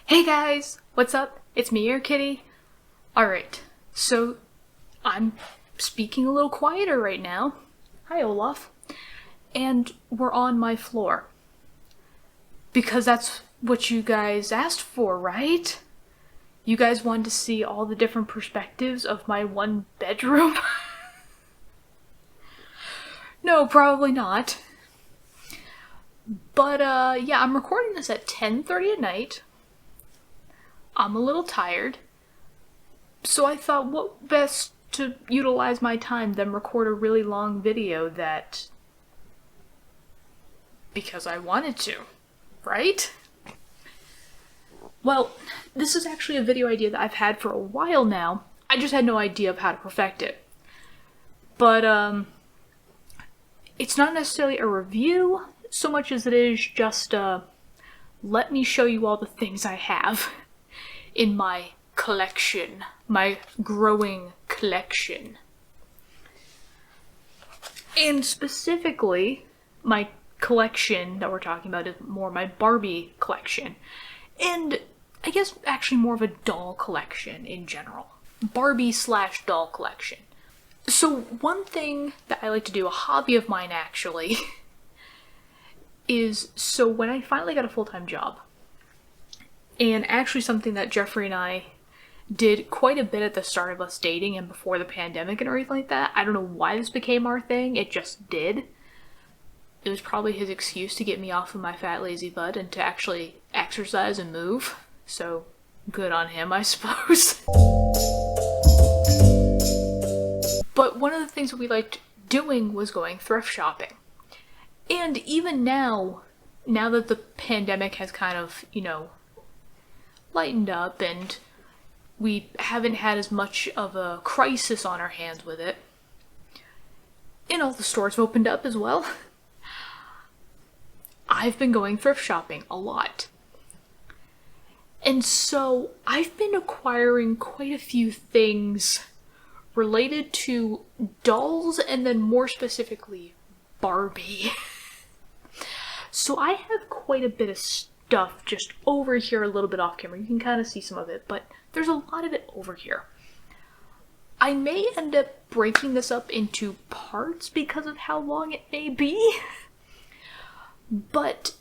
Hey guys, what's up? It's me, your kitty. Alright, so I'm speaking a little quieter right now. Hi, Olaf. And we're on my floor. Because that's what you guys asked for, right? You guys wanted to see all the different perspectives of my one bedroom? No, probably not. But, yeah, I'm recording this at 10:30 at night. I'm a little tired. So I thought, what best to utilize my time than record a really long video that... because I wanted to, right? Well, this is actually a video idea that I've had for a while now. I just had no idea of how to perfect it. But, it's not necessarily a review so much as it is just, let me show you all the things I have in my collection, my growing collection. And specifically, my collection that we're talking about is more my Barbie collection. And I guess actually more of a doll collection in general. Barbie/doll collection. So one thing that I like to do, a hobby of mine actually, is so when I finally got a full-time job, and actually something that Jeffrey and I did quite a bit at the start of us dating and before the pandemic and everything like that. I don't know why this became our thing, it just did. It was probably his excuse to get me off of my fat lazy butt and to actually exercise and move. So good on him, I suppose. But one of the things that we liked doing was going thrift shopping. And even now that the pandemic has kind of, lightened up and we haven't had as much of a crisis on our hands with it, and all the stores have opened up as well, I've been going thrift shopping a lot. And so I've been acquiring quite a few things related to dolls and then more specifically Barbie. So I have quite a bit of stuff just over here a little bit off camera. You can kind of see some of it, but there's a lot of it over here. I may end up breaking this up into parts because of how long it may be. But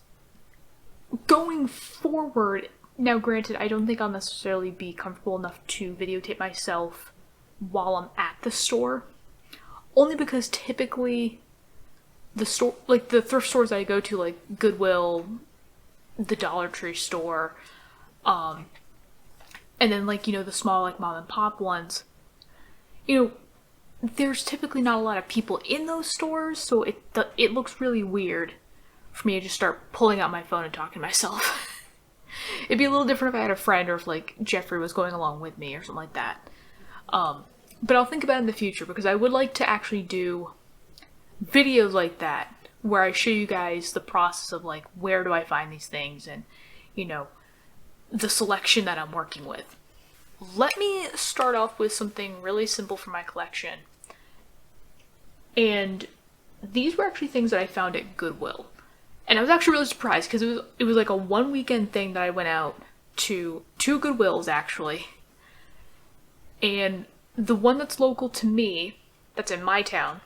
going forward, now granted, I don't think I'll necessarily be comfortable enough to videotape myself while I'm at the store. Only because typically the store, like the thrift stores I go to, like Goodwill, the Dollar Tree store, and then like, the small like mom and pop ones, there's typically not a lot of people in those stores, so it looks really weird for me to just start pulling out my phone and talking to myself. It'd be a little different if I had a friend or if like Jeffrey was going along with me or something like that. But I'll think about it in the future because I would like to actually do videos like that where I show you guys the process of like where do I find these things and the selection that I'm working with. Let me start off with something really simple for my collection. And these were actually things that I found at Goodwill. And I was actually really surprised because it was like a one weekend thing that I went out to two Goodwills actually. And the one that's local to me, that's in my town,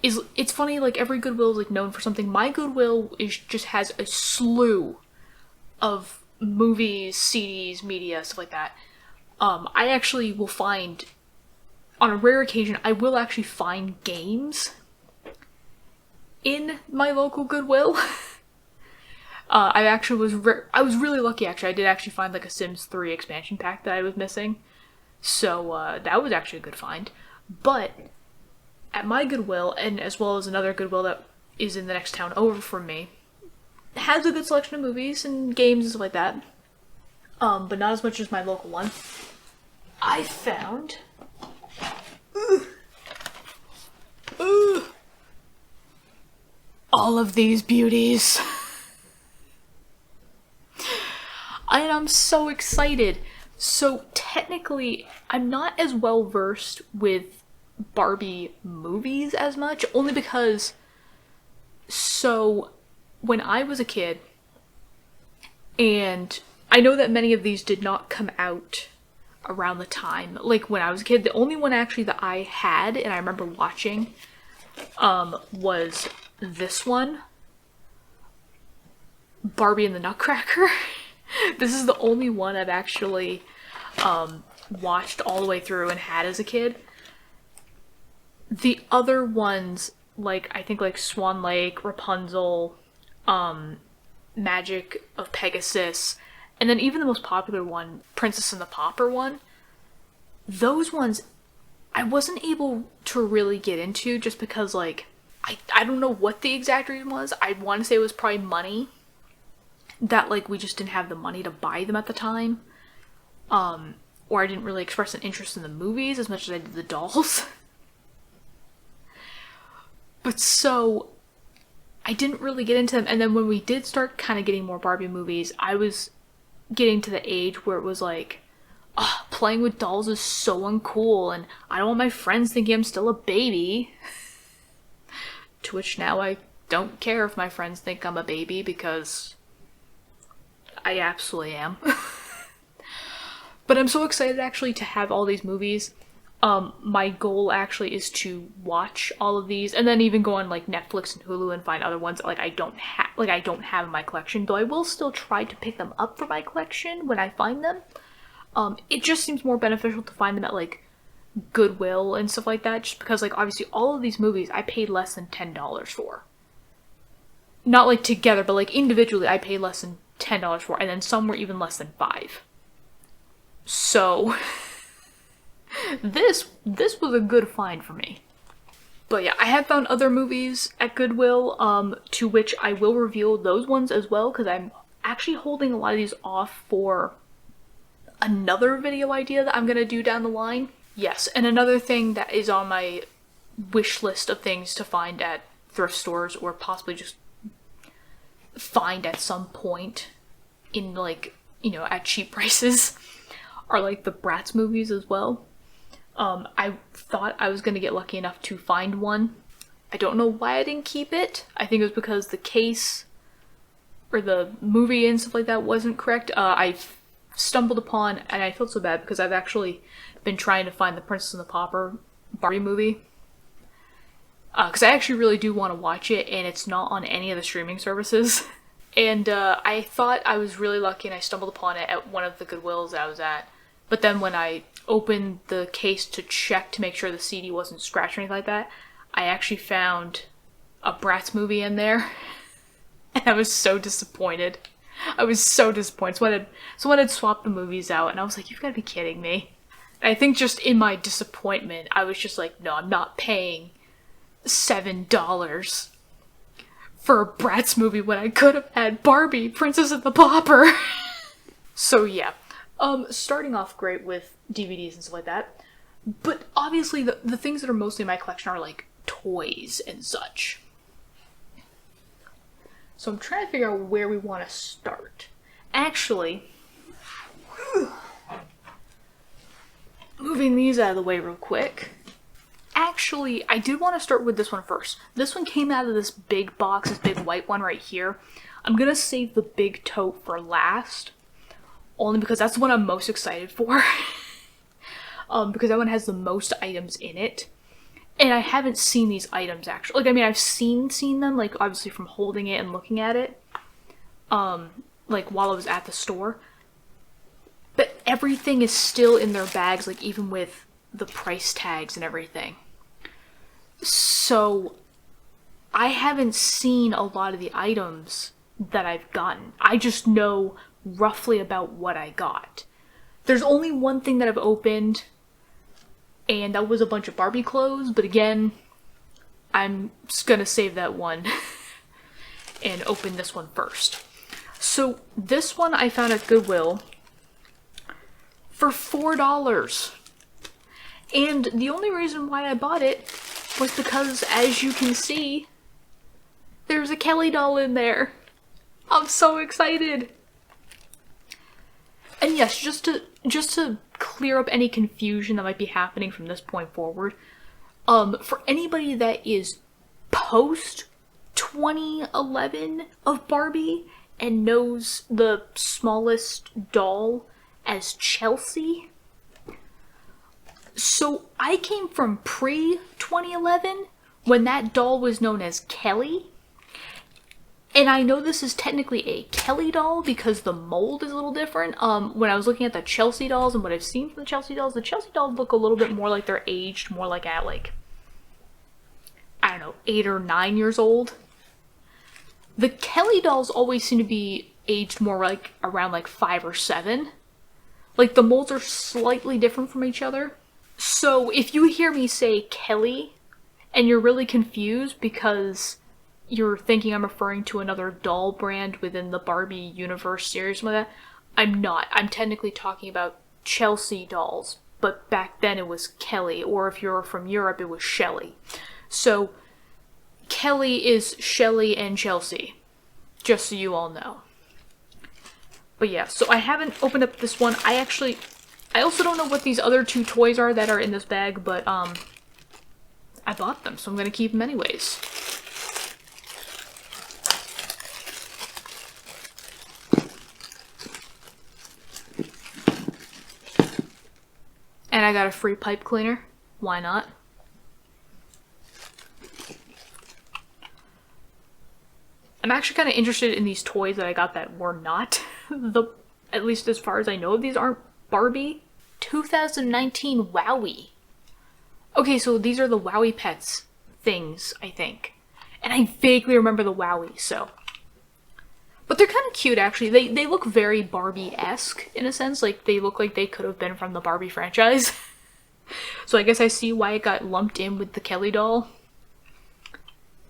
it's funny, like every Goodwill is like known for something. My Goodwill just has a slew of movies, CDs, media, stuff like that. I actually will find, on a rare occasion, I will actually find games in my local Goodwill. I was really lucky actually. I did actually find like a Sims 3 expansion pack that I was missing. So that was actually a good find. But at my Goodwill, and as well as another Goodwill that is in the next town over from me, has a good selection of movies and games and stuff like that. But not as much as my local one. I found all of these beauties. And I'm so excited. So technically, I'm not as well versed with Barbie movies as much, only because, so when I was a kid, And I know that many of these did not come out around the time, like when I was a kid. The only one actually that I had and I remember watching was this one, Barbie and the Nutcracker. This is the only one I've actually watched all the way through and had as a kid. The other ones, like I think like Swan Lake, Rapunzel, Magic of Pegasus, and then even the most popular one, Princess and the Pauper one, those ones I wasn't able to really get into just because, like, I don't know what the exact reason was. I want to say it was probably money. That, like, we just didn't have the money to buy them at the time. Or I didn't really express an interest in the movies as much as I did the dolls. But so, I didn't really get into them. And then when we did start kind of getting more Barbie movies, I was getting to the age where it was like, oh, playing with dolls is so uncool, and I don't want my friends thinking I'm still a baby. To which now I don't care if my friends think I'm a baby, because I absolutely am. But I'm so excited actually to have all these movies. My goal actually is to watch all of these and then even go on like Netflix and Hulu and find other ones that like I don't have in my collection, though I will still try to pick them up for my collection when I find them. It just seems more beneficial to find them at like Goodwill and stuff like that, just because like obviously all of these movies I paid less than $10 for. Not like together, but like individually I paid less than $10 for, and then some were even less than $5. So this was a good find for me. But yeah, I have found other movies at Goodwill, to which I will reveal those ones as well, because I'm actually holding a lot of these off for another video idea that I'm gonna do down the line. Yes, and another thing that is on my wish list of things to find at thrift stores, or possibly just find at some point in, like, you know, at cheap prices, are like the Bratz movies as well. I thought I was gonna get lucky enough to find one. I don't know why I didn't keep it. I think it was because the case or the movie and stuff like that wasn't correct. I stumbled upon, and I feel so bad because I've actually been trying to find the Princess and the Pauper Barbie movie. Because I actually really do want to watch it, and it's not on any of the streaming services. And I thought I was really lucky and I stumbled upon it at one of the Goodwills that I was at. But then when I opened the case to check to make sure the CD wasn't scratched or anything like that, I actually found a Bratz movie in there. And I was so disappointed. I was so disappointed. Someone had swapped the movies out, and I was like, you've got to be kidding me. And I think just in my disappointment, I was just like, no, I'm not paying $7 for a Bratz movie when I could have had Barbie, Princess and the Pauper. So yeah, starting off great with DVDs and stuff like that. But obviously the things that are mostly in my collection are like toys and such. So I'm trying to figure out where we want to start. Actually, moving these out of the way real quick. Actually, I did want to start with this one first. This one came out of this big box, this big white one right here. I'm gonna save the big tote for last, only because that's the one I'm most excited for. Because that one has the most items in it. And I haven't seen these items actually. Like, I mean, I've seen them, like, obviously from holding it and looking at it, like, while I was at the store. But everything is still in their bags, like, even with the price tags and everything. So, I haven't seen a lot of the items that I've gotten. I just know roughly about what I got. There's only one thing that I've opened, and that was a bunch of Barbie clothes, but again, I'm just gonna save that one and open this one first. So this one I found at Goodwill for $4. And the only reason why I bought it was because, as you can see, there's a Kelly doll in there. I'm so excited. And yes, just to clear up any confusion that might be happening from this point forward, for anybody that is post 2011 of Barbie and knows the smallest doll as Chelsea. So I came from pre-2011 when that doll was known as Kelly. And I know this is technically a Kelly doll because the mold is a little different. When I was looking at the Chelsea dolls and what I've seen from the Chelsea dolls look a little bit more like they're aged, more like at like, I don't know, 8 or 9 years old. The Kelly dolls always seem to be aged more like around like 5 or 7. Like the molds are slightly different from each other. So if you hear me say Kelly and you're really confused because you're thinking I'm referring to another doll brand within the Barbie universe series, like that, I'm not. I'm technically talking about Chelsea dolls, but back then it was Kelly, or if you're from Europe, it was Shelly. So Kelly is Shelly and Chelsea, just so you all know. But yeah, so I haven't opened up this one. I also don't know what these other 2 toys are that are in this bag, but I bought them, so I'm gonna keep them anyways. And I got a free pipe cleaner. Why not? I'm actually kind of interested in these toys that I got that were not at least as far as I know, these aren't Barbie. 2019 Wowie. Okay, so these are the Wowie Pets things, I think. And I vaguely remember the Wowie, so. But they're kind of cute, actually. They look very Barbie-esque, in a sense. Like, they look like they could have been from the Barbie franchise. So I guess I see why it got lumped in with the Kelly doll.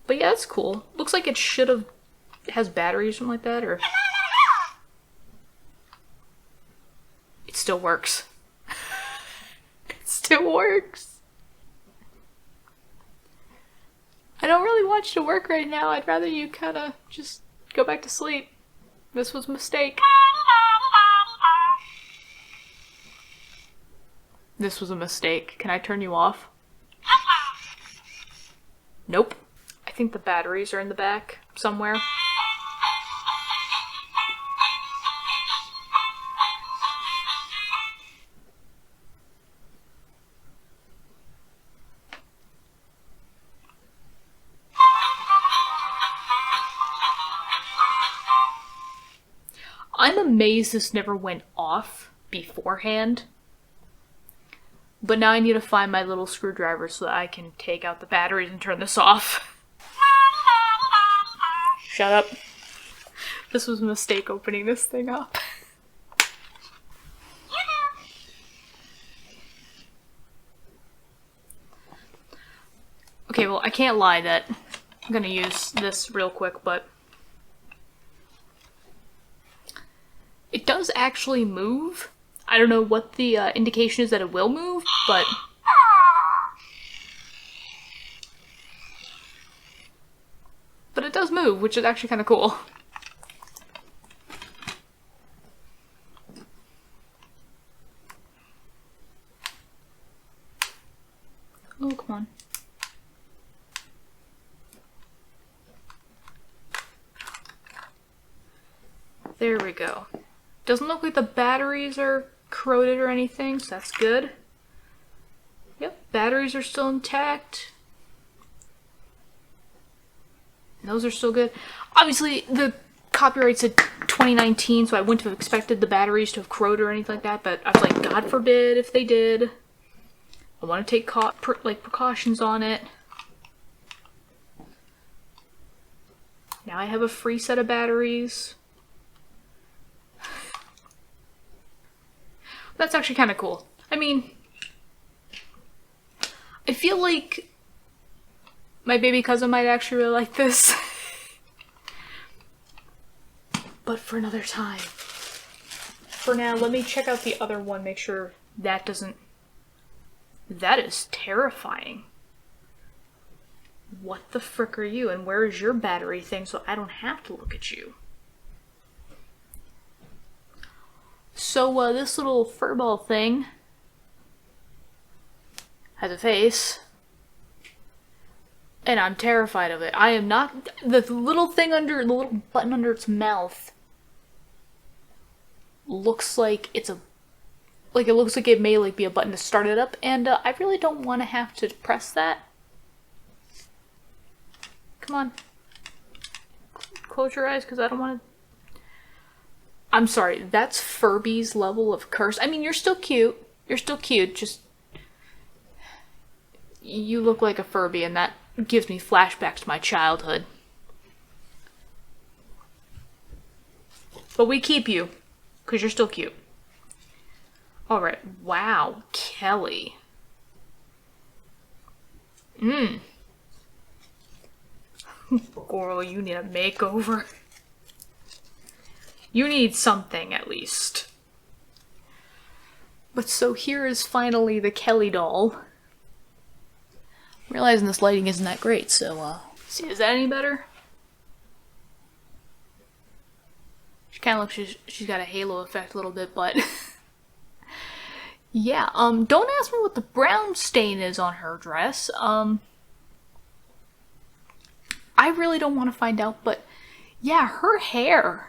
But yeah, it's cool. Looks like it should have... It has batteries or something like that, or... It still works. It still works. I don't really want you to work right now. I'd rather you kind of just go back to sleep. This was a mistake. This was a mistake. Can I turn you off? Nope. I think the batteries are in the back somewhere. I'm amazed this never went off beforehand. But now I need to find my little screwdriver so that I can take out the batteries and turn this off. Shut up. This was a mistake opening this thing up. Okay, well, I can't lie that I'm gonna use this real quick, but it does actually move. I don't know what the indication is that it will move, but it does move, which is actually kind of cool. Oh, come on. There we go. Doesn't look like the batteries are corroded or anything, so that's good. Yep, batteries are still intact. And those are still good. Obviously, the copyright said 2019, so I wouldn't have expected the batteries to have corroded or anything like that, but I was like, God forbid if they did. I want to take precautions on it. Now I have a free set of batteries. That's actually kind of cool. I mean, I feel like my baby cousin might actually really like this. But for another time. For now, let me check out the other one, make sure that doesn't... That is terrifying. What the frick are you, and where is your battery thing so I don't have to look at you? So, this little furball thing has a face, and I'm terrified of it. I am not... The little thing under... The little button under its mouth looks like it's a, like it looks like it may like be a button to start it up, and I really don't want to have to press that. Come on. Close your eyes, because I don't want to. I'm sorry, that's Furby's level of curse. I mean, you're still cute. You're still cute, just... You look like a Furby, and that gives me flashbacks to my childhood. But we keep you, because you're still cute. Alright, wow, Kelly. Girl, you need a makeover. You need something, at least. But so here is finally the Kelly doll. I'm realizing this lighting isn't that great, so, see, is that any better? She kind of looks, she's got a halo effect a little bit, but... yeah, don't ask me what the brown stain is on her dress. I really don't want to find out, but yeah, her hair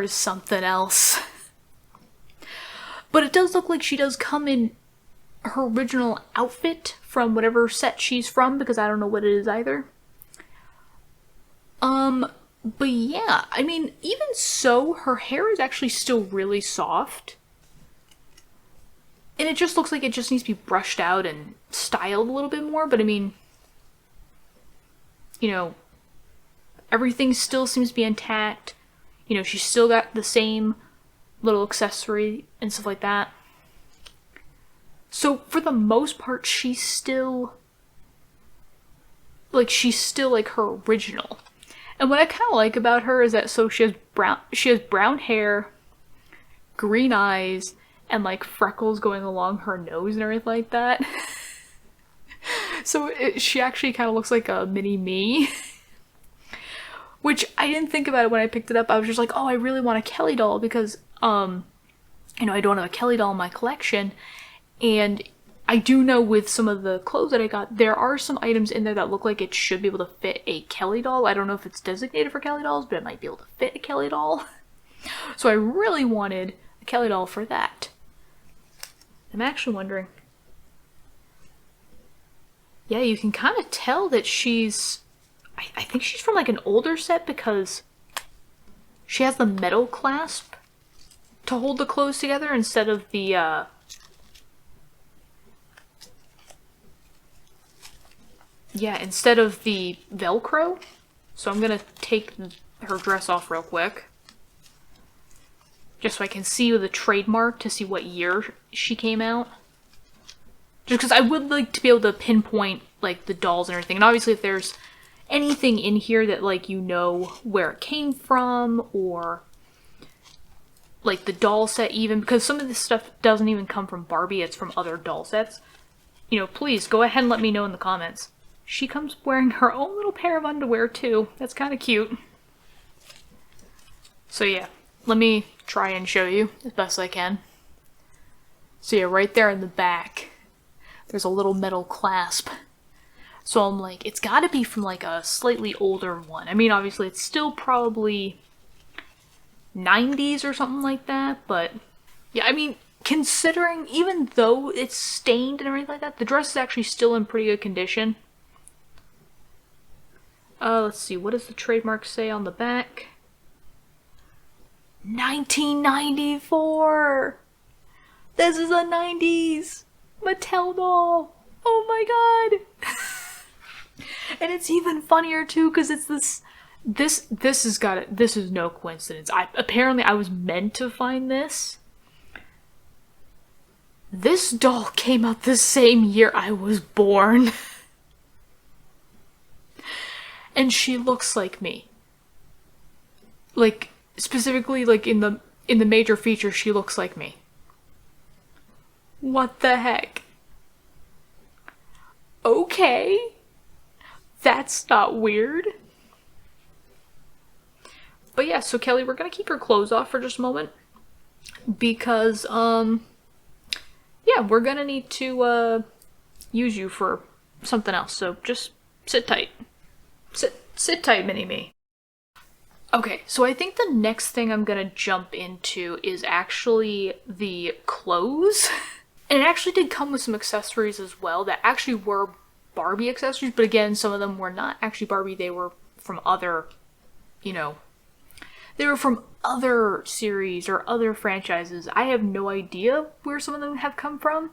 is something else. But it does look like she does come in her original outfit from whatever set she's from, because I don't know what it is either. But yeah, I mean, even so, her hair is actually still really soft. And it just looks like it just needs to be brushed out and styled a little bit more, but I mean, you know, everything still seems to be intact. You know, she's still got the same little accessory and stuff like that. So, for the most part, she's still like her original. And what I kind of like about her is that, so she has brown hair, green eyes, and like freckles going along her nose and everything like that. So she actually kind of looks like a mini me. Which I didn't think about it when I picked it up. I was just like, oh, I really want a Kelly doll because, you know, I don't have a Kelly doll in my collection. And I do know with some of the clothes that I got, there are some items in there that look like it should be able to fit a Kelly doll. I don't know if it's designated for Kelly dolls, but it might be able to fit a Kelly doll. So I really wanted a Kelly doll for that. I'm actually wondering. Yeah, you can kind of tell that she's... I think she's from like an older set because she has the metal clasp to hold the clothes together instead of the, yeah, instead of the Velcro. So I'm gonna take her dress off real quick. Just so I can see the trademark to see what year she came out. Just because I would like to be able to pinpoint, like, the dolls and everything. And obviously if there's anything in here that, like, you know where it came from, or, like, the doll set even, because some of this stuff doesn't even come from Barbie, it's from other doll sets. You know, please, go ahead and let me know in the comments. She comes wearing her own little pair of underwear, too. That's kind of cute. So yeah, let me try and show you as best I can. So yeah, right there in the back, there's a little metal clasp. So I'm like, it's gotta be from like a slightly older one. I mean, obviously it's still probably 90s or something like that, but yeah, I mean, considering even though it's stained and everything like that, the dress is actually still in pretty good condition. Let's see, what does the trademark say on the back? 1994! This is a 90s Mattel doll! Oh my god! And it's even funnier too, because it's this is no coincidence. Apparently I was meant to find this. This doll came out the same year I was born. And she looks like me. Like, specifically, like, in the major features, she looks like me. What the heck? Okay. That's not weird. But yeah, so Kelly, we're gonna keep her clothes off for just a moment. Because, yeah, we're gonna need to, use you for something else. So just sit tight. Sit tight, mini-me. Okay, so I think the next thing I'm gonna jump into is actually the clothes. And it actually did come with some accessories as well that actually were Barbie accessories, but again, some of them were not actually Barbie, they were from other, you know, they were from other series or other franchises. I have no idea where some of them have come from.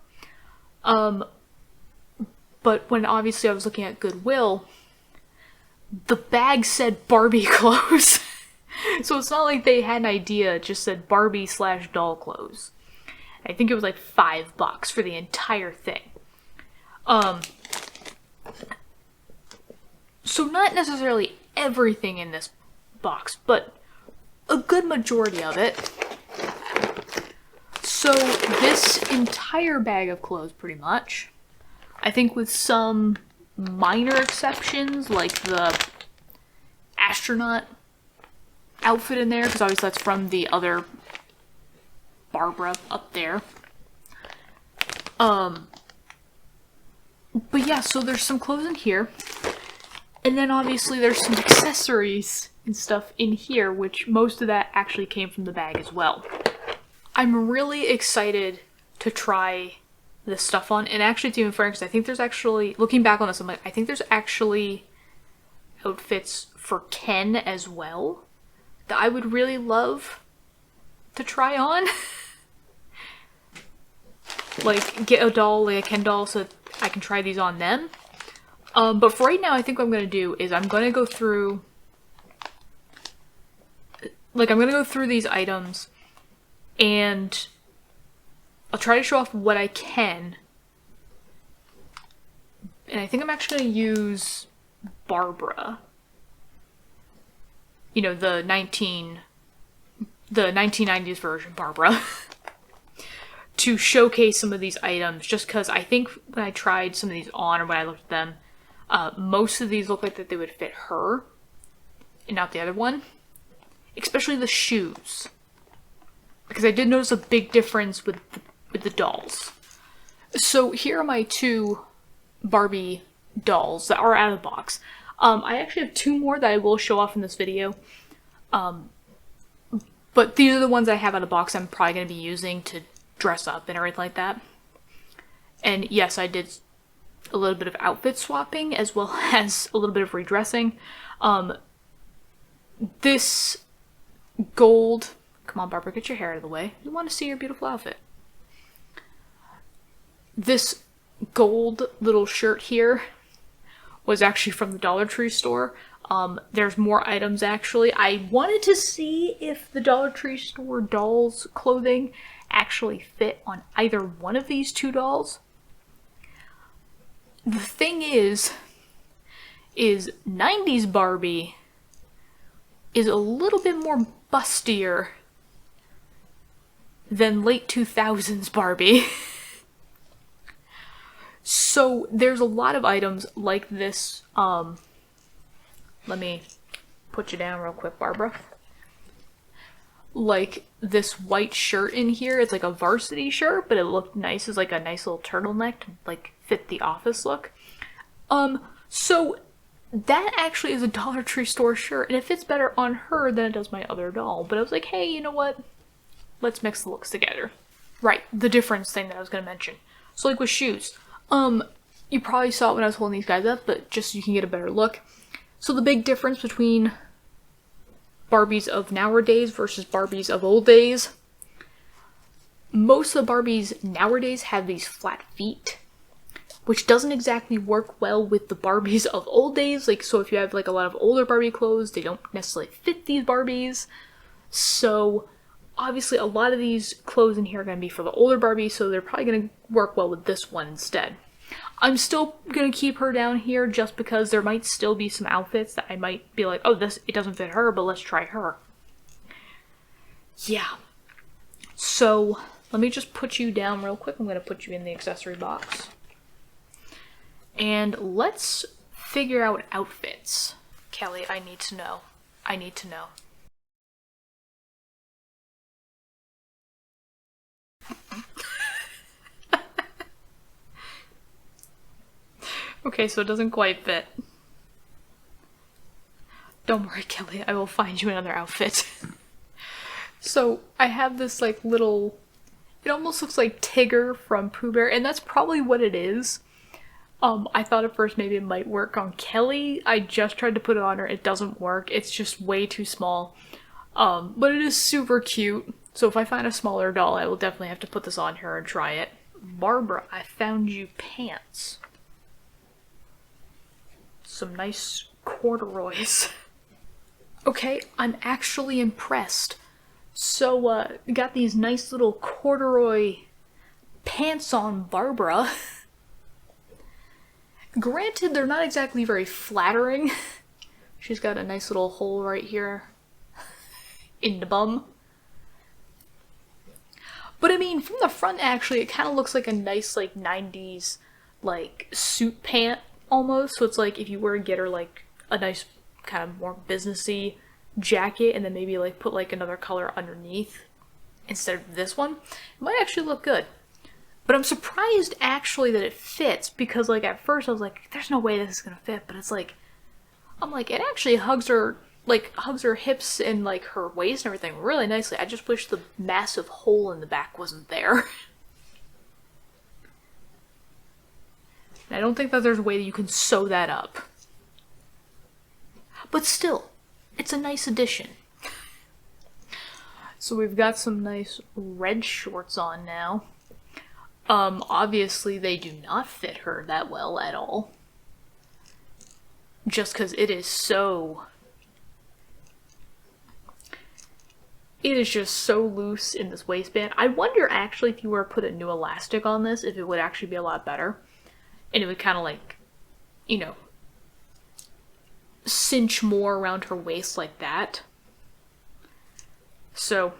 But when obviously I was looking at Goodwill, the bag said Barbie clothes. So it's not like they had an idea, it just said Barbie/doll clothes. I think it was like $5 for the entire thing. So not necessarily everything in this box, but a good majority of it. So this entire bag of clothes, pretty much, I think with some minor exceptions, like the astronaut outfit in there, because obviously that's from the other Barbara up there. But yeah, so there's some clothes in here. And then obviously there's some accessories and stuff in here, which most of that actually came from the bag as well. I'm really excited to try this stuff on, and actually it's even funny because I think there's actually, looking back on this, I'm like, I think there's actually outfits for Ken as well that I would really love to try on. Like, get a doll, like a Ken doll, so that I can try these on them. But for right now, I think what I'm going to do is I'm going to go through, like, I'm going to go through these items, and I'll try to show off what I can. And I think I'm actually going to use Barbara. You know, the 1990s version Barbara. To showcase some of these items, just because I think when I tried some of these on, or when I looked at them, most of these look like that they would fit her, and not the other one. Especially the shoes. Because I did notice a big difference with the dolls. So here are my two Barbie dolls that are out of the box. I actually have two more that I will show off in this video. But these are the ones I have out of the box I'm probably going to be using to dress up and everything like that. And yes, I did a little bit of outfit swapping as well as a little bit of redressing. This gold, come on Barbara, get your hair out of the way. You want to see your beautiful outfit. This gold little shirt here was actually from the Dollar Tree store. There's more items actually. I wanted to see if the Dollar Tree store dolls clothing actually fit on either one of these two dolls. The thing is 90s Barbie is a little bit more bustier than late 2000s Barbie. So there's a lot of items like this. Let me put you down real quick, Barbara. Like this white shirt in here. It's like a varsity shirt, but it looked nice. It's like a nice little turtleneck to like fit the office look. So that actually is a Dollar Tree store shirt, and it fits better on her than it does my other doll. But I was like, hey, you know what? Let's mix the looks together. Right, the difference thing that I was gonna mention. So like with shoes, you probably saw it when I was holding these guys up, but just so you can get a better look. So the big difference between Barbies of nowadays versus Barbies of old days. Most of the Barbies nowadays have these flat feet, which doesn't exactly work well with the Barbies of old days. Like, so if you have like a lot of older Barbie clothes, they don't necessarily fit these Barbies. So obviously a lot of these clothes in here are going to be for the older Barbie, so they're probably going to work well with this one instead. I'm still going to keep her down here just because there might still be some outfits that I might be like, oh, it doesn't fit her, but let's try her. Yeah. So let me just put you down real quick. I'm going to put you in the accessory box. And let's figure out outfits. Kelly, I need to know. I need to know. Okay, so it doesn't quite fit. Don't worry, Kelly, I will find you another outfit. So I have this like little, it almost looks like Tigger from Pooh Bear, and that's probably what it is. I thought at first maybe it might work on Kelly. I just tried to put it on her. It doesn't work. It's just way too small. But it is super cute. So if I find a smaller doll, I will definitely have to put this on her and try it. Barbara, I found you pants. Some nice corduroys. Okay, I'm actually impressed. So, got these nice little corduroy pants on Barbara. Granted, they're not exactly very flattering. She's got a nice little hole right here in the bum. But I mean, from the front actually, it kind of looks like a nice like 90s like suit pant almost. So it's like if you were to get her like a nice kind of more businessy jacket and then maybe like put like another color underneath instead of this one, it might actually look good. But I'm surprised actually that it fits, because like at first I was like, there's no way this is gonna fit, but it's like, I'm like, it actually hugs her hips and like her waist and everything really nicely. I just wish the massive hole in the back wasn't there. And I don't think that there's a way that you can sew that up. But still, it's a nice addition. So we've got some nice red shorts on now. Obviously they do not fit her that well at all. Just because it is so... It is just so loose in this waistband. I wonder actually if you were to put a new elastic on this, if it would actually be a lot better. And it would kind of like, you know, cinch more around her waist like that. So...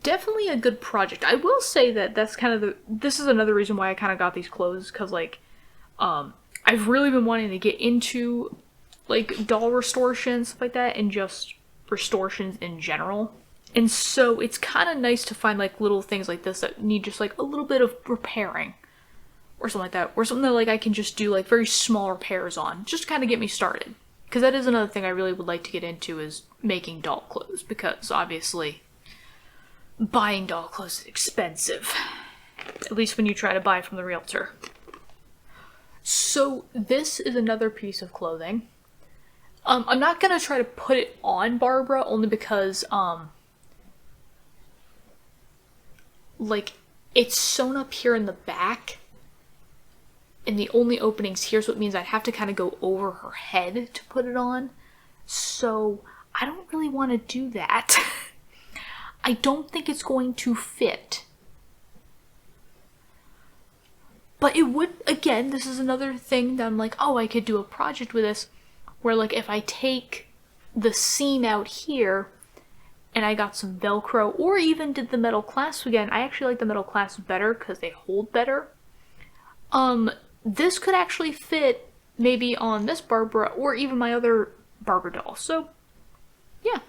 definitely a good project. I will say that that's kind of this is another reason why I kind of got these clothes, because like I've really been wanting to get into like doll restoration, stuff like that, and just restorations in general. And so it's kind of nice to find like little things like this that need just like a little bit of repairing or something like that, or something that like I can just do like very small repairs on, just to kind of get me started. Because that is another thing I really would like to get into, is making doll clothes, because obviously buying doll clothes is expensive. At least when you try to buy from the realtor. So this is another piece of clothing. I'm not gonna try to put it on Barbara, only because like it's sewn up here in the back and the only opening's here, so it means I'd have to kind of go over her head to put it on. So I don't really want to do that. I don't think it's going to fit. But it would, again, this is another thing that I'm like, oh, I could do a project with this, where like if I take the seam out here and I got some Velcro, or even did the metal clasp again. I actually like the metal clasp better because they hold better. This could actually fit maybe on this Barbara or even my other Barbara doll. So, yeah.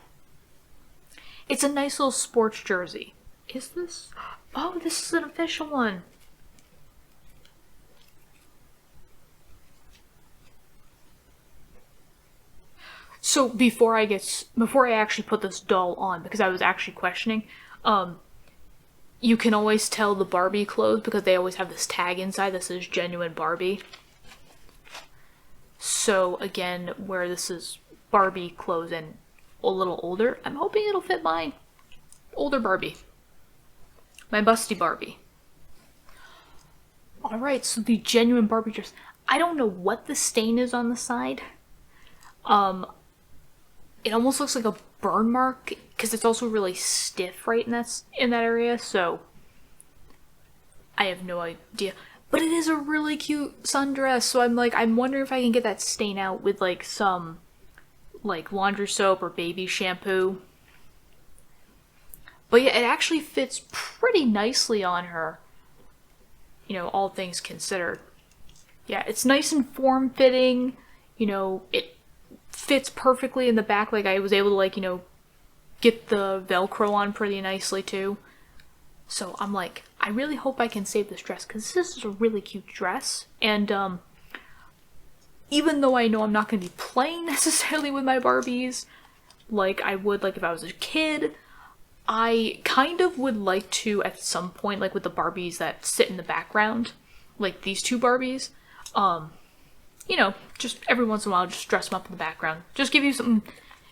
It's a nice little sports jersey. Is this? Oh, this is an official one. So before I actually put this doll on, because I was actually questioning, you can always tell the Barbie clothes because they always have this tag inside that says genuine Barbie. So again, where this is Barbie clothes and a little older, I'm hoping it'll fit my older Barbie. My busty Barbie. Alright, so the genuine Barbie dress. I don't know what the stain is on the side. It almost looks like a burn mark, because it's also really stiff right in that area, so I have no idea. But it is a really cute sundress, so I'm wondering if I can get that stain out with like some like laundry soap or baby shampoo. But yeah, it actually fits pretty nicely on her, you know, all things considered. Yeah, it's nice and form-fitting, you know, it fits perfectly in the back. Like I was able to like, you know, get the Velcro on pretty nicely too. So I'm like, I really hope I can save this dress, because this is a really cute dress. And even though I know I'm not going to be playing necessarily with my Barbies like I would like if I was a kid, I kind of would like to at some point, like with the Barbies that sit in the background, like these two Barbies, you know, just every once in a while just dress them up in the background. Just give you something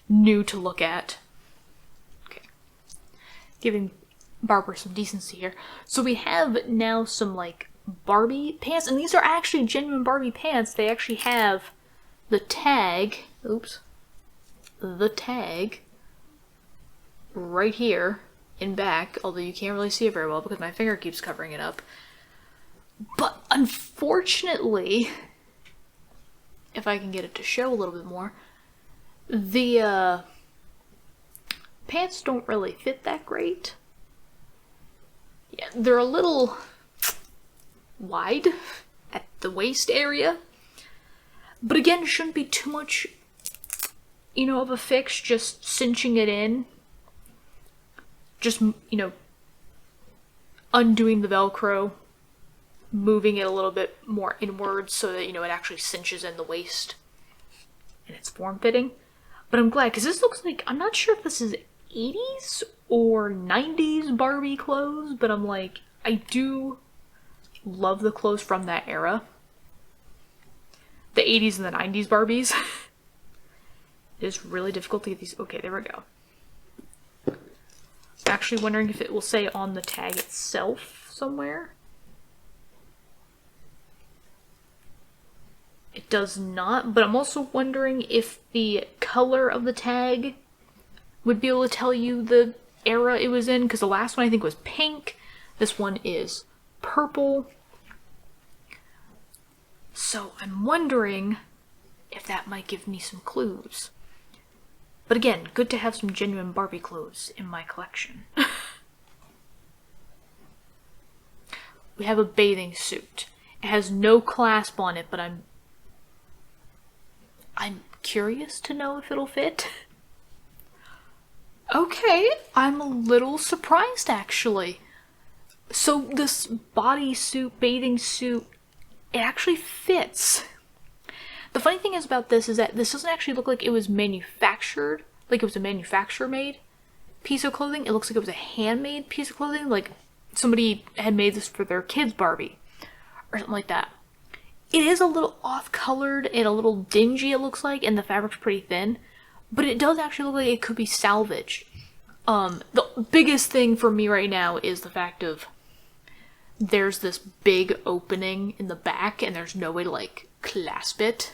new to look at. Okay. Giving Barbara some decency here. So we have now some like Barbie pants, and these are actually genuine Barbie pants. They actually have the tag, the tag right here in back, although you can't really see it very well because my finger keeps covering it up. But unfortunately, if I can get it to show a little bit more, the pants don't really fit that great. Yeah, they're a little wide at the waist area. But again, it shouldn't be too much, you know, of a fix, just cinching it in. Just, you know, undoing the Velcro, moving it a little bit more inwards so that, you know, it actually cinches in the waist and it's form-fitting. But I'm glad, because this looks like, I'm not sure if this is 80s or 90s Barbie clothes, but I'm like, I do love the clothes from that era. The 80s and the 90s Barbies. It's really difficult to get these. Okay, there we go. I'm actually wondering if it will say on the tag itself somewhere. It does not, but I'm also wondering if the color of the tag would be able to tell you the era it was in, because the last one I think was pink. This one is purple. So I'm wondering if that might give me some clues. But again, good to have some genuine Barbie clothes in my collection. We have a bathing suit. It has no clasp on it, but I'm curious to know if it'll fit. Okay, I'm a little surprised actually. So this bodysuit, bathing suit, it actually fits. The funny thing is about this is that this doesn't actually look like it was manufactured, like it was a manufacturer-made piece of clothing. It looks like it was a handmade piece of clothing, like somebody had made this for their kid's Barbie or something like that. It is a little off-colored and a little dingy, it looks like, and the fabric's pretty thin, but it does actually look like it could be salvaged. The biggest thing for me right now is the fact of there's this big opening in the back and there's no way to, like, clasp it.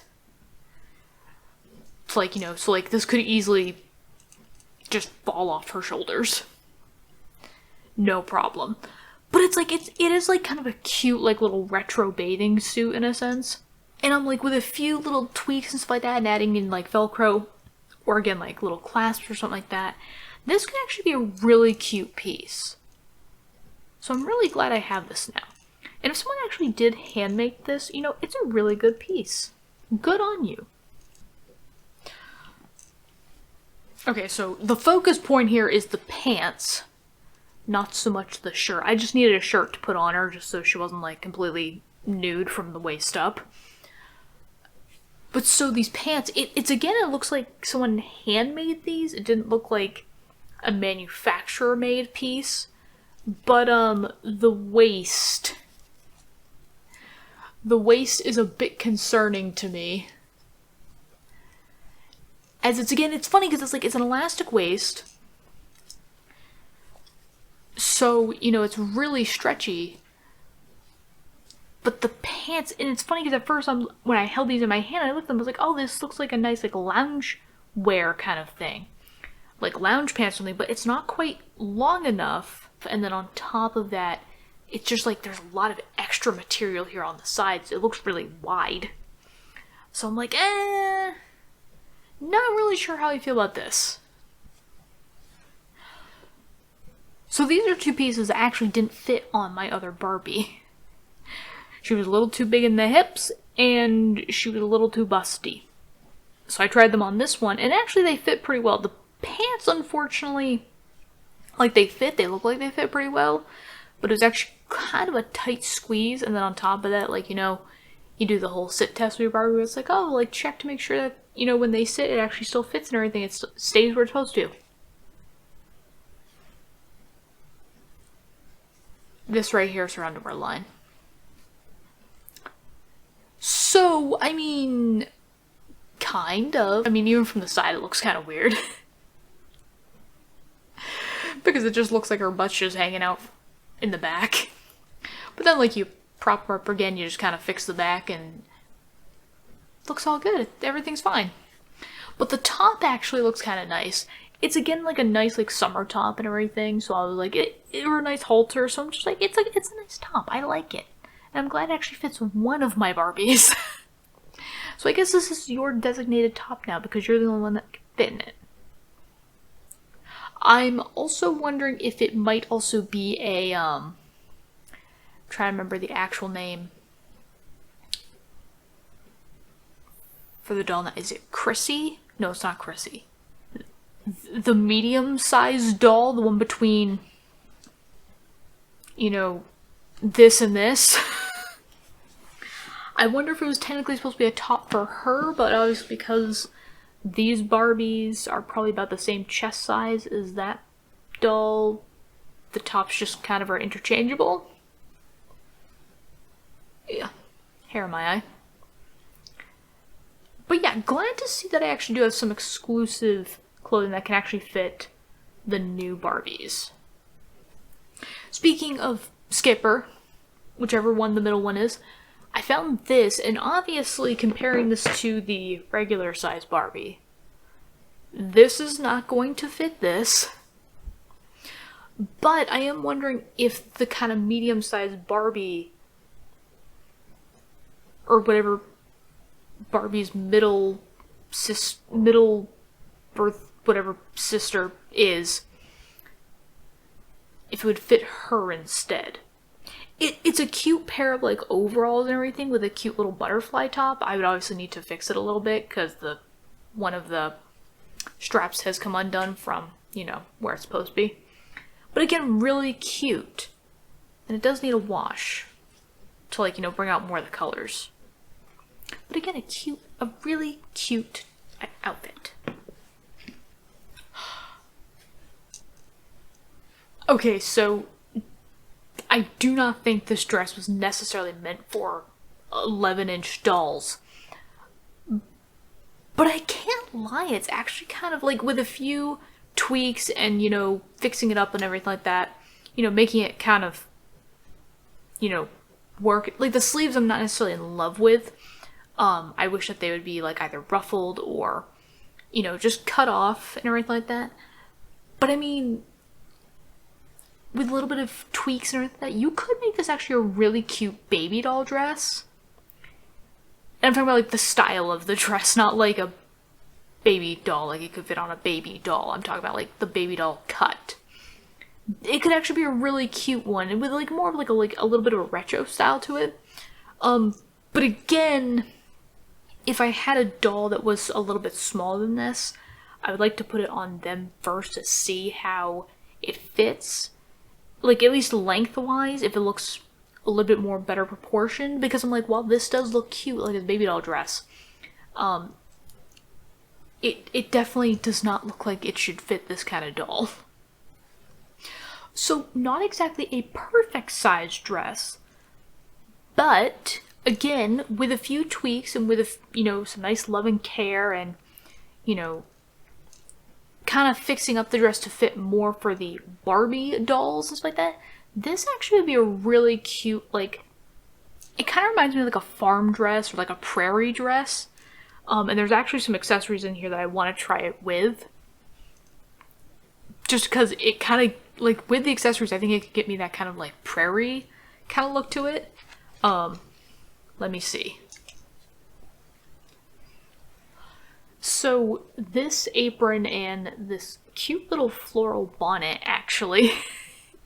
It's like, you know, so, like, this could easily just fall off her shoulders. No problem. But it's like, it is like kind of a cute, like, little retro bathing suit in a sense. And I'm like, with a few little tweaks and stuff like that and adding in, like, Velcro, or again, like, little clasps or something like that, this could actually be a really cute piece. So I'm really glad I have this now. And if someone actually did hand make this, you know, it's a really good piece. Good on you. Okay, so the focus point here is the pants, not so much the shirt. I just needed a shirt to put on her just so she wasn't, like, completely nude from the waist up. But so these pants, it's again, it looks like someone handmade these. It didn't look like a manufacturer-made piece. But, the waist is a bit concerning to me. As it's, again, it's funny because it's like, it's an elastic waist. So, you know, it's really stretchy. But the pants, and it's funny because at first, when I held these in my hand, I looked at them, I was like, oh, this looks like a nice, like, lounge wear kind of thing. Like, lounge pants or something, but it's not quite long enough. And then on top of that, it's just like, there's a lot of extra material here on the sides. It looks really wide. So I'm like, not really sure how I feel about this. So these are two pieces that actually didn't fit on my other Barbie. She was a little too big in the hips, and she was a little too busty. So I tried them on this one, and actually they fit pretty well. The pants, unfortunately, like they look like they fit pretty well, but it was actually kind of a tight squeeze, and then on top of that, like, you know, you do the whole sit test with your Barbie where it's like, oh, like check to make sure that, you know, when they sit it actually still fits and everything, it stays where it's supposed to. This right here is her underwear line. So, I mean, kind of. I mean, even from the side it looks kind of weird. Because it just looks like her butt's just hanging out in the back. But then, like, you prop her up again, you just kind of fix the back, and it looks all good. Everything's fine. But the top actually looks kind of nice. It's, again, like a nice, like, summer top and everything, so I was like, it were a nice halter, so I'm just like, it's a nice top. I like it. And I'm glad it actually fits one of my Barbies. So I guess this is your designated top now, because you're the only one that can fit in it. I'm also wondering if it might also be a, I'm trying to remember the actual name for the doll now. Is it Chrissy? No, it's not Chrissy. The medium-sized doll, the one between, you know, this and this. I wonder if it was technically supposed to be a top for her, but obviously because these Barbies are probably about the same chest size as that doll, the tops just kind of are interchangeable. Yeah, hair in my eye. But yeah, glad to see that I actually do have some exclusive clothing that can actually fit the new Barbies. Speaking of Skipper, whichever one the middle one is, I found this, and obviously comparing this to the regular size Barbie, this is not going to fit this. But I am wondering if the kind of medium-sized Barbie, or whatever Barbie's middle birth, whatever sister is, if it would fit her instead. It's a cute pair of like overalls and everything with a cute little butterfly top. I would obviously need to fix it a little bit because one of the straps has come undone from, you know, where it's supposed to be. But again, really cute. And it does need a wash to, like, you know, bring out more of the colors. But again, a really cute outfit. Okay, so I do not think this dress was necessarily meant for 11-inch dolls. But I can't lie, it's actually kind of like with a few tweaks and, you know, fixing it up and everything like that, you know, making it kind of, you know, work. Like the sleeves I'm not necessarily in love with. I wish that they would be like either ruffled or, you know, just cut off and everything like that. But I mean, with a little bit of tweaks and everything like that, you could make this actually a really cute baby doll dress. And I'm talking about like the style of the dress, not like a baby doll, like it could fit on a baby doll. I'm talking about like the baby doll cut. It could actually be a really cute one, and with like more of like a little bit of a retro style to it. But again, if I had a doll that was a little bit smaller than this, I would like to put it on them first to see how it fits. Like, at least lengthwise, if it looks a little bit more better proportioned, because I'm like, well, this does look cute, like a baby doll dress. It definitely does not look like it should fit this kind of doll. So, not exactly a perfect size dress, but again, with a few tweaks and with you know, some nice love and care and, you know, kind of fixing up the dress to fit more for the Barbie dolls and stuff like that, this actually would be a really cute, like, it kind of reminds me of like a farm dress or like a prairie dress. And there's actually some accessories in here that I want to try it with. Just because it kind of, like, with the accessories, I think it could get me that kind of like prairie kind of look to it. Let me see. So this apron and this cute little floral bonnet actually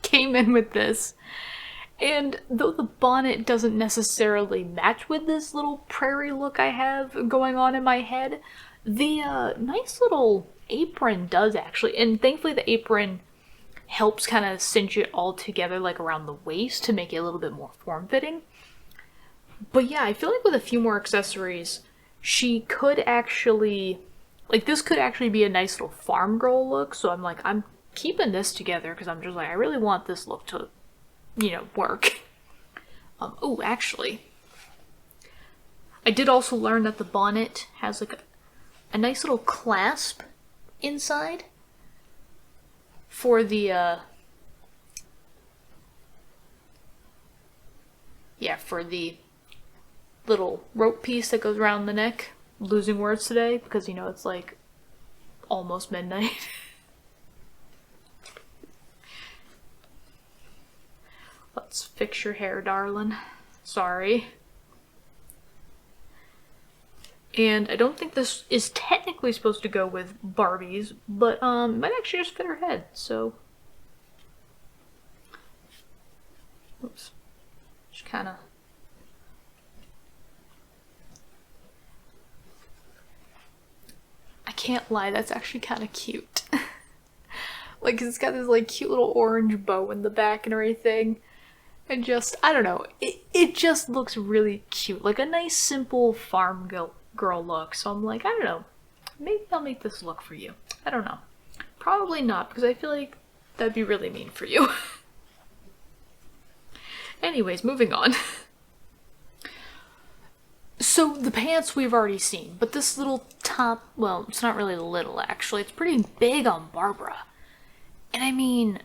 came in with this. And though the bonnet doesn't necessarily match with this little prairie look I have going on in my head, the nice little apron does actually. And thankfully the apron helps kind of cinch it all together like around the waist to make it a little bit more form-fitting. But yeah, I feel like with a few more accessories, she could actually, like, this could actually be a nice little farm girl look. So I'm like, I'm keeping this together because I'm just like, I really want this look to, work. Oh, actually, I did also learn that the bonnet has like a nice little clasp inside for the, for the little rope piece that goes around the neck. I'm losing words today because, it's like almost midnight. Let's fix your hair, darling. Sorry. And I don't think this is technically supposed to go with Barbie's, but it might actually just fit her head, so. Oops. Just kinda. I can't lie, that's actually kinda cute. Like, it's got this like cute little orange bow in the back and everything. And just, I don't know, it just looks really cute. Like a nice simple farm girl look. So I'm like, I don't know, maybe I'll make this look for you. I don't know. Probably not, because I feel like that'd be really mean for you. Anyways, moving on. So the pants we've already seen, but this little top, well, it's not really little actually, it's pretty big on Barbara. And I mean,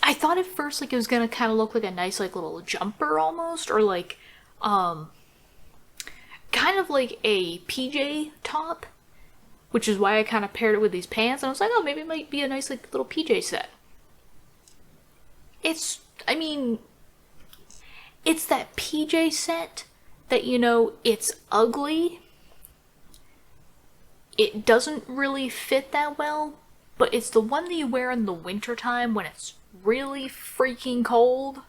I thought at first like it was gonna kind of look like a nice like little jumper almost, or like kind of like a PJ top, which is why I kind of paired it with these pants. And I was like, oh, maybe it might be a nice like little PJ set. It's that PJ set that, it's ugly. It doesn't really fit that well, but it's the one that you wear in the wintertime when it's really freaking cold.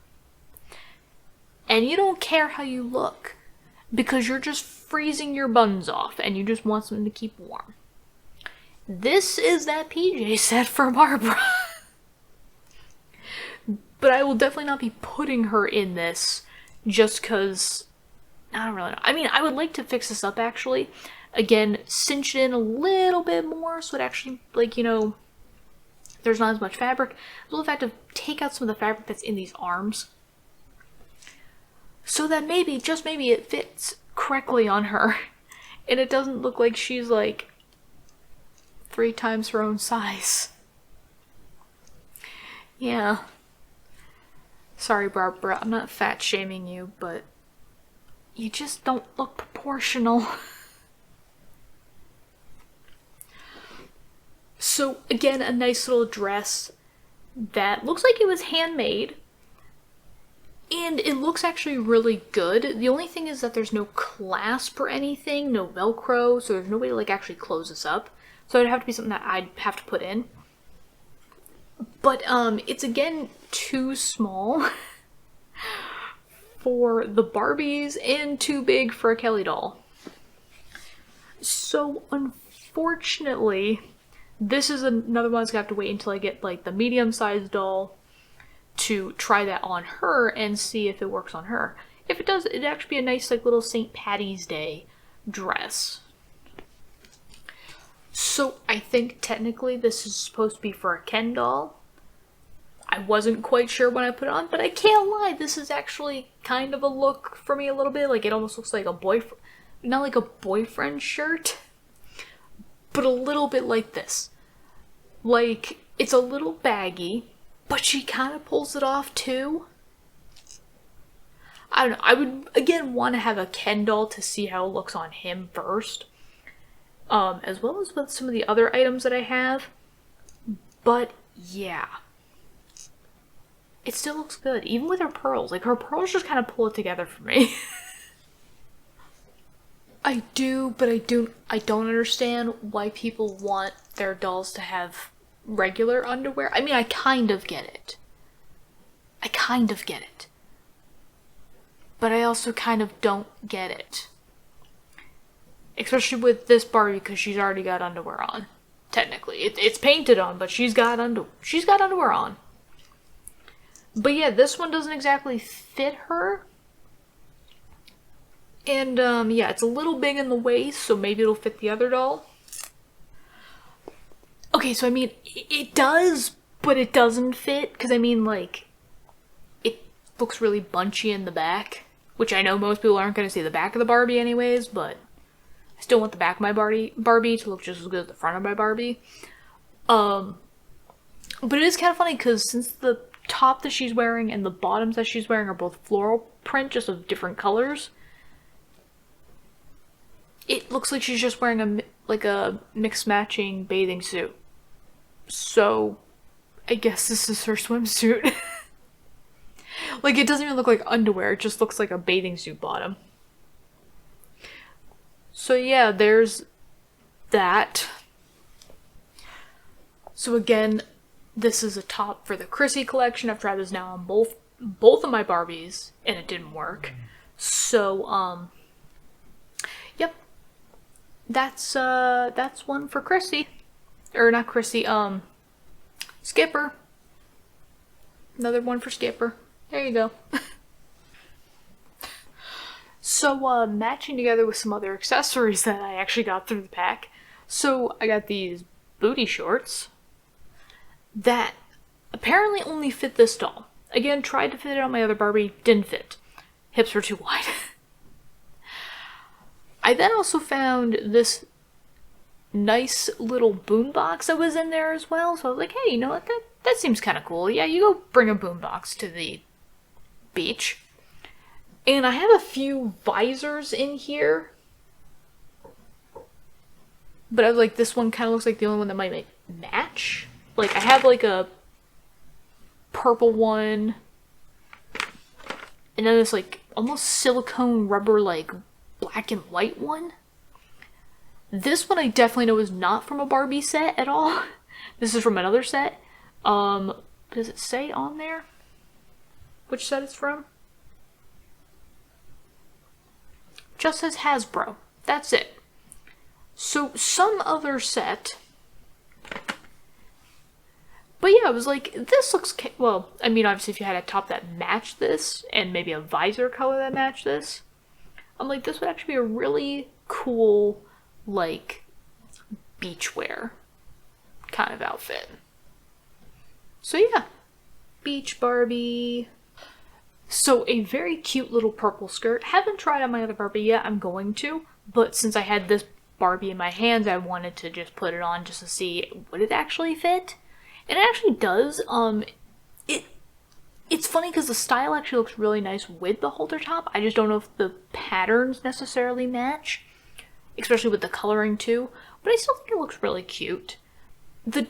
And you don't care how you look, because you're just freezing your buns off and you just want something to keep warm. This is that PJ set for Barbara. But I will definitely not be putting her in this just because, I don't really know. I mean, I would like to fix this up actually. Again, cinch it in a little bit more so it actually, like, there's not as much fabric. We'll have to take out some of the fabric that's in these arms so that maybe, just maybe, it fits correctly on her and it doesn't look like she's like 3 times her own size. Yeah. Sorry, Barbara, I'm not fat shaming you, but you just don't look proportional. So again, a nice little dress that looks like it was handmade. And it looks actually really good. The only thing is that there's no clasp or anything, no Velcro, so there's no way to like actually close this up. So it'd have to be something that I'd have to put in. But it's again too small for the Barbies and too big for a Kelly doll. So unfortunately, this is another one that's gonna have to wait until I get like the medium-sized doll to try that on her and see if it works on her. If it does, it'd actually be a nice like little St. Patty's Day dress. So I think technically this is supposed to be for a Ken doll. I wasn't quite sure when I put it on, but I can't lie, this is actually kind of a look for me a little bit. Like it almost looks like a boyfriend, not like a boyfriend shirt, but a little bit like this. Like it's a little baggy, but she kind of pulls it off too. I don't know, I would again want to have a Ken doll to see how it looks on him first. As well as with some of the other items that I have. But yeah. It still looks good, even with her pearls. Like, her pearls just kind of pull it together for me. I do, but I don't understand why people want their dolls to have regular underwear. I mean, I kind of get it. But I also kind of don't get it. Especially with this Barbie, because she's already got underwear on. Technically. It's painted on, but she's got underwear on. But yeah, this one doesn't exactly fit her. And yeah, it's a little big in the waist, so maybe it'll fit the other doll. Okay, so I mean, it does, but it doesn't fit, because I mean, like, it looks really bunchy in the back, which I know most people aren't going to see the back of the Barbie anyways, but I still want the back of my Barbie to look just as good as the front of my Barbie. But it is kind of funny, because since the top that she's wearing and the bottoms that she's wearing are both floral print, just of different colors, it looks like she's just wearing a mixed matching bathing suit. So, I guess this is her swimsuit. Like, it doesn't even look like underwear, it just looks like a bathing suit bottom. So yeah, there's that. So again, this is a top for the Chrissy collection. I've tried this now on both of my Barbies, and it didn't work. So, yep. That's one for Chrissy. Or not Chrissy, Skipper. Another one for Skipper. There you go. So, matching together with some other accessories that I actually got through the pack. So, I got these booty shorts that apparently only fit this doll. Again, tried to fit it on my other Barbie, didn't fit. Hips were too wide. I then also found this nice little boombox that was in there as well. So I was like, hey, you know what? That seems kind of cool. Yeah, you go bring a boombox to the beach. And I have a few visors in here. But I was like, this one kind of looks like the only one that might match. Like, I have like a purple one. And then this like almost silicone rubber like black and white one. This one I definitely know is not from a Barbie set at all. This is from another set. Does it say on there which set it's from? Just says Hasbro. That's it. So some other set. But yeah, I was like, this looks, well, I mean, obviously if you had a top that matched this, and maybe a visor color that matched this, I'm like, this would actually be a really cool, like, beachwear kind of outfit. So yeah, beach Barbie. So a very cute little purple skirt. Haven't tried on my other Barbie yet, I'm going to, but since I had this Barbie in my hands, I wanted to just put it on just to see, would it actually fit? And it actually does. It's funny because the style actually looks really nice with the halter top. I just don't know if the patterns necessarily match, especially with the coloring too. But I still think it looks really cute. The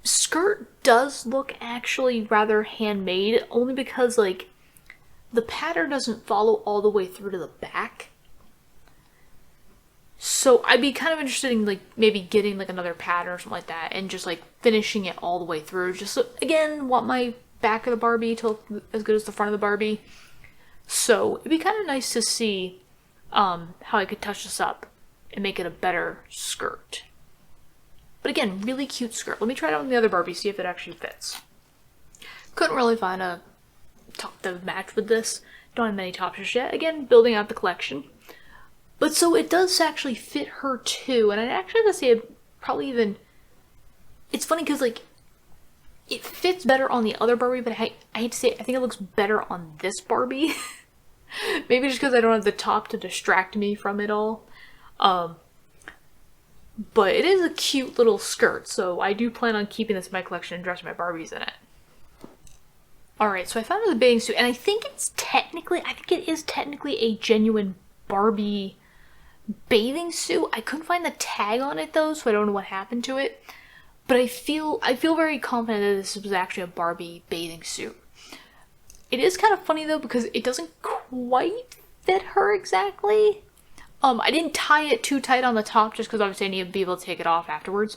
skirt does look actually rather handmade, only because like the pattern doesn't follow all the way through to the back. So I'd be kind of interested in like maybe getting like another pattern or something like that and just like finishing it all the way through. Just so, again, want my back of the Barbie to look as good as the front of the Barbie. So it'd be kind of nice to see how I could touch this up and make it a better skirt. But again, really cute skirt. Let me try it on the other Barbie, see if it actually fits. Couldn't really find a top that would match with this. Don't have many tops just yet. Again, building out the collection. But so it does actually fit her too, and I actually have to say it probably even, it's funny because like, it fits better on the other Barbie, but I hate to say it, I think it looks better on this Barbie. Maybe just because I don't have the top to distract me from it all. But it is a cute little skirt, so I do plan on keeping this in my collection and dressing my Barbies in it. Alright, so I found the bathing suit, and I think it is technically a genuine Barbie bathing suit. I couldn't find the tag on it though, so I don't know what happened to it. But I feel very confident that this was actually a Barbie bathing suit. It is kind of funny though because it doesn't quite fit her exactly. I didn't tie it too tight on the top just because obviously I need to be able to take it off afterwards.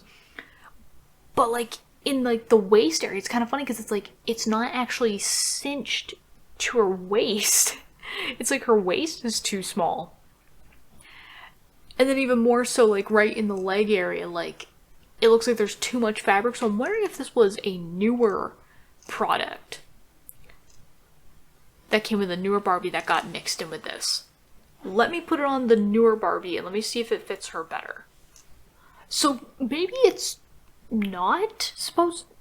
But like in like the waist area, it's kind of funny because it's like it's not actually cinched to her waist. It's like her waist is too small. And then even more so like right in the leg area, like it looks like there's too much fabric. So I'm wondering if this was a newer product that came with a newer Barbie that got mixed in with this. let me put it on the newer Barbie and let me see if it fits her better. So maybe it's not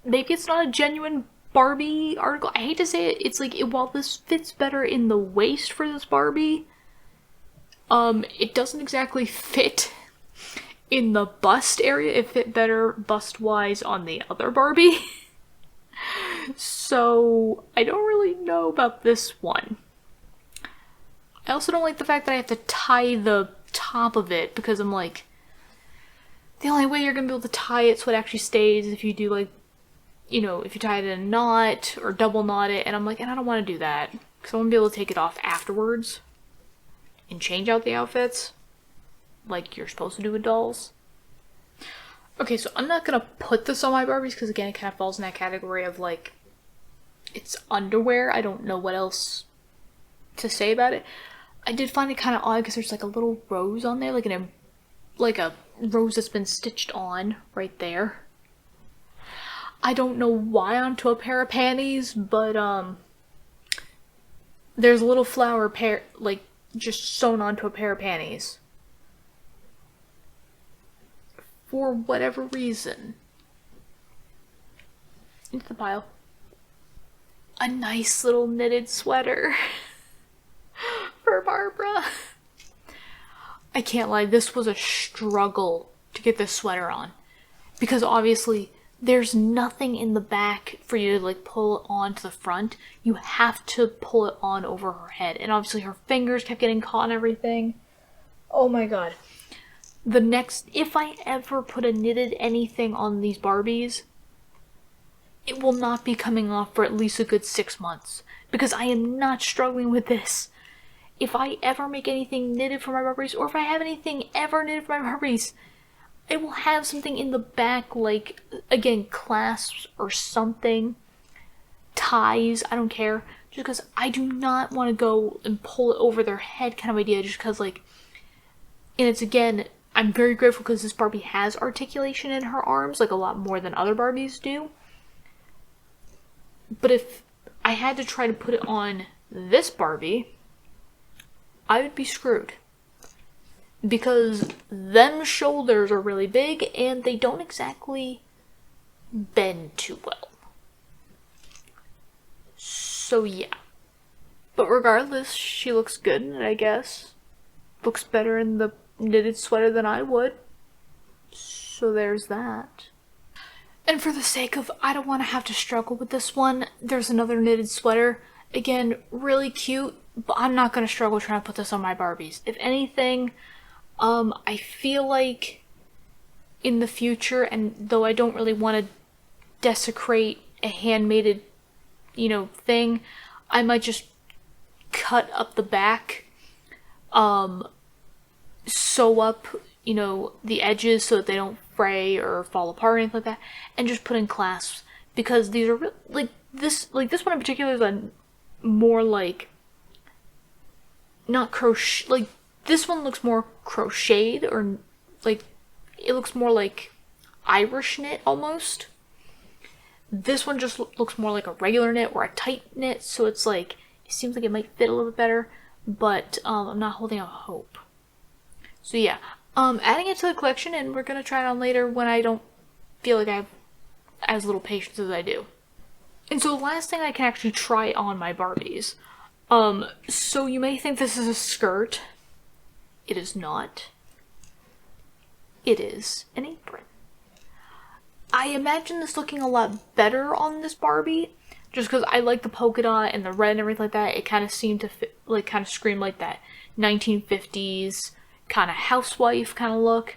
maybe it's not a genuine Barbie article. I hate to say it, it's like, while this fits better in the waist for this Barbie, it doesn't exactly fit in the bust area. It fit better bust-wise on the other Barbie. So, I don't really know about this one. I also don't like the fact that I have to tie the top of it, because I'm like, the only way you're gonna be able to tie it so it actually stays is if you do, like, you know, if you tie it in a knot or double knot it, and I'm like, and I don't want to do that, because I want to be able to take it off afterwards and change out the outfits like you're supposed to do with dolls. Okay, so I'm not gonna put this on my Barbies because, again, it kind of falls in that category of, like, it's underwear. I don't know what else to say about it. I did find it kind of odd because there's, like, a little rose on there, like a rose that's been stitched on right there. I don't know why onto a pair of panties, but there's a little flower like just sewn onto a pair of panties. For whatever reason. Into the pile. A nice little knitted sweater for Barbara. I can't lie, this was a struggle to get this sweater on. Because obviously, there's nothing in the back for you to, like, pull it on to the front. You have to pull it on over her head. And obviously her fingers kept getting caught and everything. Oh my god. If I ever put a knitted anything on these Barbies, it will not be coming off for at least a good 6 months. Because I am not struggling with this. If I ever make anything knitted for my Barbies, or if I have anything ever knitted for my Barbies, it will have something in the back, like, again, clasps or something. Ties, I don't care. Just because I do not want to go and pull it over their head kind of idea, just because, like, and it's, again, I'm very grateful because this Barbie has articulation in her arms, like a lot more than other Barbies do. But if I had to try to put it on this Barbie, I would be screwed. Because them shoulders are really big and they don't exactly bend too well. So yeah. But regardless, she looks good in it, I guess. Looks better in the knitted sweater than I would. So there's that. And for the sake of, I don't want to have to struggle with this one, there's another knitted sweater. Again, really cute, but I'm not going to struggle trying to put this on my Barbies. If anything, I feel like in the future, and though I don't really want to desecrate a handmade, thing, I might just cut up the back, sew up, the edges so that they don't fray or fall apart or anything like that, and just put in clasps, because these are this one in particular is a more like, not crochet, like, this one looks more crocheted, or like, it looks more like Irish knit almost. This one just looks more like a regular knit or a tight knit, so it's like, it seems like it might fit a little bit better, but I'm not holding out hope. So yeah, adding it to the collection, and we're gonna try it on later when I don't feel like I have as little patience as I do. And so the last thing I can actually try on my Barbies. So you may think this is a skirt. It is not. It is an apron. I imagine this looking a lot better on this Barbie, just because I like the polka dot and the red and everything like that. It kind of seemed to fit, like, kind of scream like that 1950s kind of housewife kind of look,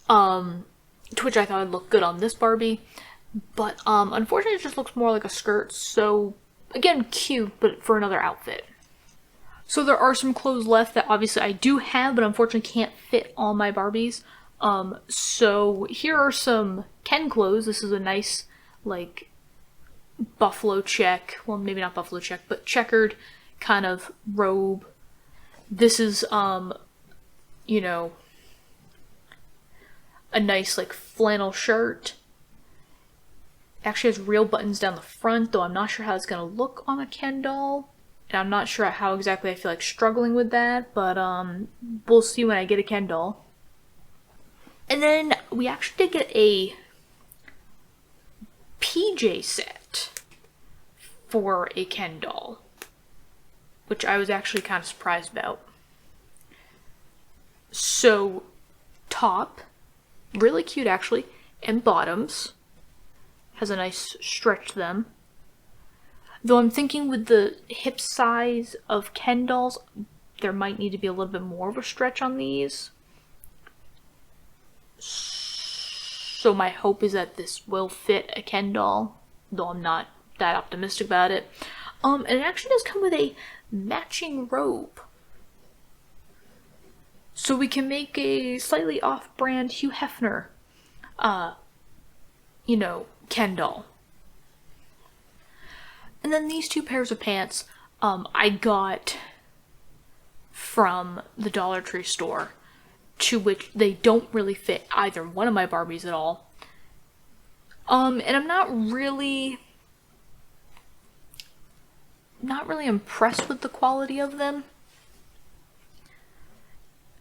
to which I thought would look good on this Barbie. But unfortunately, it just looks more like a skirt. So again, cute, but for another outfit. So there are some clothes left that obviously I do have, but unfortunately can't fit on my Barbies. So here are some Ken clothes. This is a nice, like, buffalo check. Well, maybe not buffalo check, but checkered kind of robe. This is, a nice, like, flannel shirt. Actually has real buttons down the front, though I'm not sure how it's going to look on a Ken doll. And I'm not sure how exactly I feel like struggling with that, but we'll see when I get a Ken doll. And then we actually did get a PJ set for a Ken doll, which I was actually kind of surprised about. So, top, really cute actually, and bottoms, has a nice stretch to them. Though I'm thinking with the hip size of Ken dolls, there might need to be a little bit more of a stretch on these. So my hope is that this will fit a Ken doll, though I'm not that optimistic about it. And it actually does come with a matching robe. So we can make a slightly off-brand Hugh Hefner, Ken doll. And then these two pairs of pants, I got from the Dollar Tree store, to which they don't really fit either one of my Barbies at all. And I'm not really impressed with the quality of them.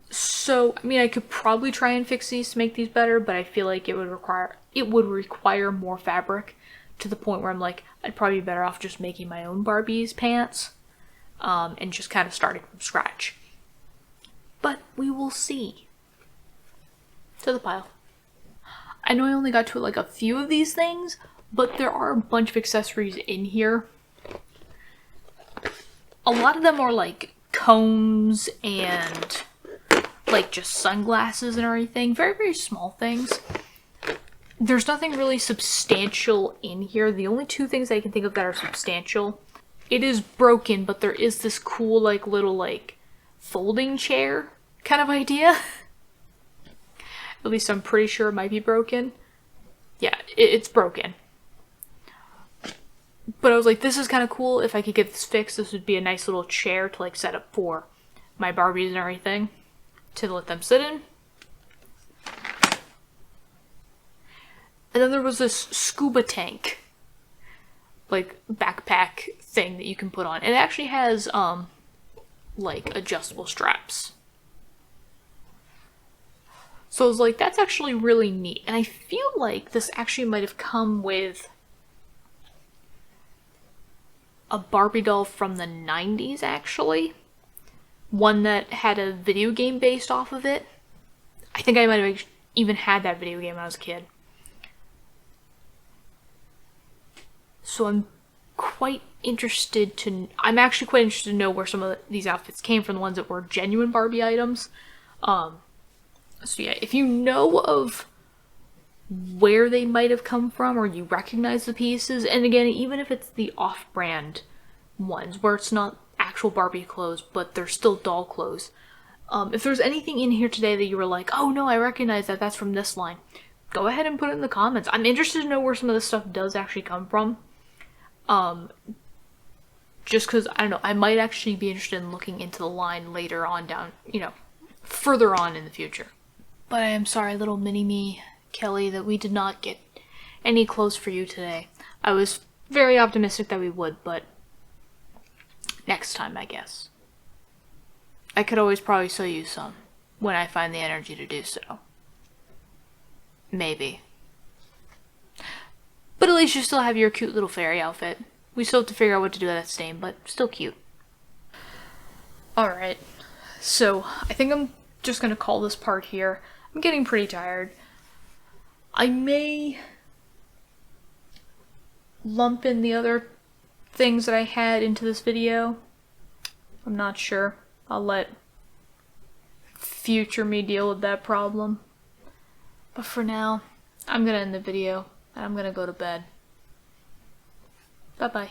So, I mean, I could probably try and fix these to make these better, but I feel like it would require more fabric, to the point where I'm like, I'd probably be better off just making my own Barbie's pants, and just kind of starting from scratch. But we will see. To the pile. I know I only got to like a few of these things, but there are a bunch of accessories in here. A lot of them are like combs and like just sunglasses and everything. Very, very small things. There's nothing really substantial in here. The only two things I can think of that are substantial. It is broken, but there is this cool like little like folding chair kind of idea. At least I'm pretty sure it might be broken. Yeah, it's broken. But I was like, this is kind of cool. If I could get this fixed, this would be a nice little chair to like set up for my Barbies and everything, to let them sit in. And then there was this scuba tank, like backpack thing that you can put on. It actually has like adjustable straps. So I was like, that's actually really neat. And I feel like this actually might have come with a Barbie doll from the 90s, actually. One that had a video game based off of it. I think I might have even had that video game when I was a kid. So I'm actually quite interested to know where some of these outfits came from, the ones that were genuine Barbie items. So yeah, if you know of where they might have come from, or you recognize the pieces, and again, even if it's the off-brand ones, where it's not actual Barbie clothes, but they're still doll clothes, if there's anything in here today that you were like, oh no, I recognize that, that's from this line, go ahead and put it in the comments. I'm interested to know where some of this stuff does actually come from. Just because, I don't know, I might actually be interested in looking into the line later on down, further on in the future. But I am sorry, little mini-me, Kelly, that we did not get any clothes for you today. I was very optimistic that we would, but next time, I guess. I could always probably sew you some when I find the energy to do so. Maybe. But at least you still have your cute little fairy outfit. We still have to figure out what to do with that stain, but still cute. Alright, so I think I'm just gonna call this part here. I'm getting pretty tired. I may lump in the other things that I had into this video. I'm not sure. I'll let future me deal with that problem. But for now, I'm gonna end the video and I'm gonna go to bed. Bye bye.